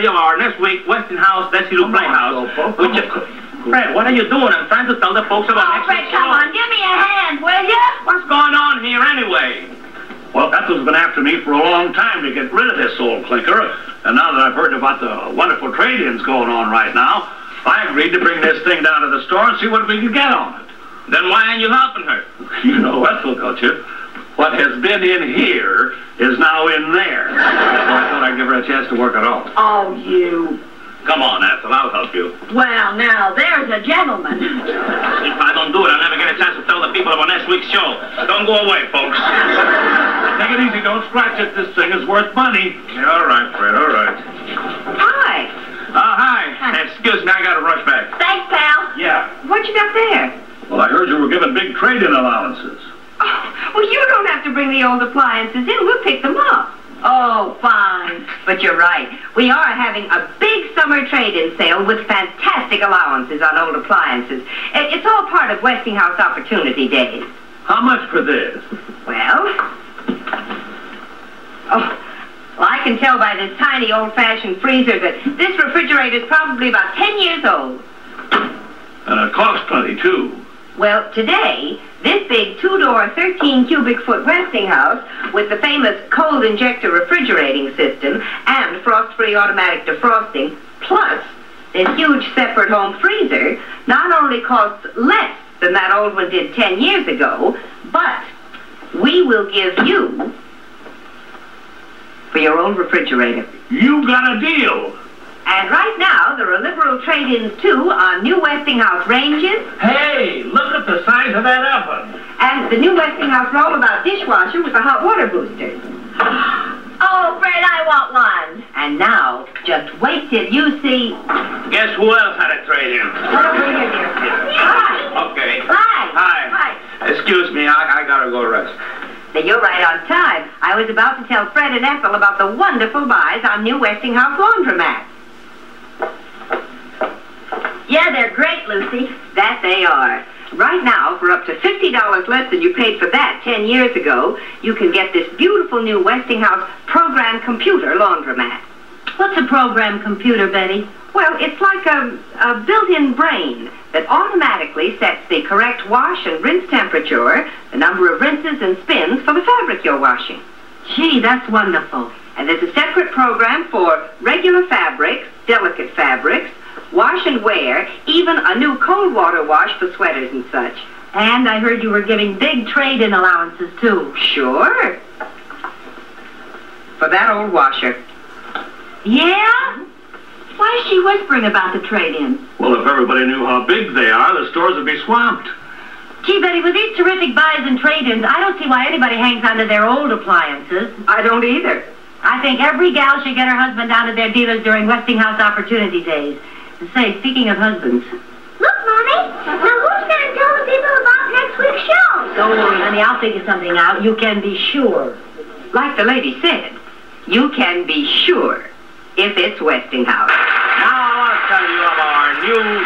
courtesy of our next week Westinghouse Desi Playhouse. Fred, what are you doing? I'm trying to tell the folks about next week's show. Come on, give me a hand, will you? What's going on here anyway? Well, Ethel's been after me for a long time to get rid of this old clinker. And now that I've heard about the wonderful trade-ins going on right now, I agreed to bring this thing down to the store and see what we could get on it. Then why aren't you helping her? You know Ethel, don't you? What has been in here is now in there. So I thought I'd give her a chance to work it out. Oh, you. Come on, Ethel, I'll help you. Well, now, there's a gentleman. If I don't do it, I'll never get a chance to tell the people about next week's show. Don't go away, folks. Take it easy, don't scratch it. This thing is worth money. Yeah, all right, Fred, all right. Hi. Hi. Excuse me, I gotta rush back. Thanks, pal. Yeah. What you got there? Well, I heard you were giving big trade-in allowances. Oh, well, you don't have to bring the old appliances in. We'll pick them up. Oh, fine. But you're right. We are having a big summer trade-in sale with fantastic allowances on old appliances. It's all part of Westinghouse Opportunity Days. How much for this? Well, I can tell by this tiny old-fashioned freezer that this refrigerator is probably about 10 years old. And it costs plenty, too. Well, today, this big two-door, 13-cubic-foot Westinghouse with the famous cold injector refrigerating system and frost-free automatic defrosting, plus this huge separate home freezer, not only costs less than that old one did 10 years ago, but we will give you for your old refrigerator. You got a deal. And right now, there are liberal trade-ins, too, on new Westinghouse ranges. Hey, look at the size of that oven. And the new Westinghouse rollabout dishwasher with the hot water booster. Oh, Fred, I want one. And now, just wait till you see... Guess who else had a trade-in? Over here, dear. Hi. Okay. Hi. Excuse me, I gotta go rest. Now, you're right on time. I was about to tell Fred and Ethel about the wonderful buys on new Westinghouse laundromats. Yeah, they're great, Lucy. That they are. Right now, for up to $50 less than you paid for that 10 years ago, you can get this beautiful new Westinghouse program computer laundromat. What's a program computer, Betty? Well, it's like a built-in brain that automatically sets the correct wash and rinse temperature, the number of rinses and spins for the fabric you're washing. Gee, that's wonderful. And there's a separate program for regular fabrics, delicate fabrics, wash and wear, even a new cold water wash for sweaters and such. And I heard you were giving big trade-in allowances, too. Sure. For that old washer. Yeah? Why is she whispering about the trade-in? Well, if everybody knew how big they are, the stores would be swamped. Gee, Betty, with these terrific buys and trade-ins, I don't see why anybody hangs onto their old appliances. I don't either. I think every gal should get her husband down to their dealers during Westinghouse Opportunity Days. And say, speaking of husbands... Look, Mommy, now who's going to tell the people about next week's show? Don't worry, honey, I'll figure something out. You can be sure. Like the lady said, you can be sure if it's Westinghouse. Now I'll tell you of our new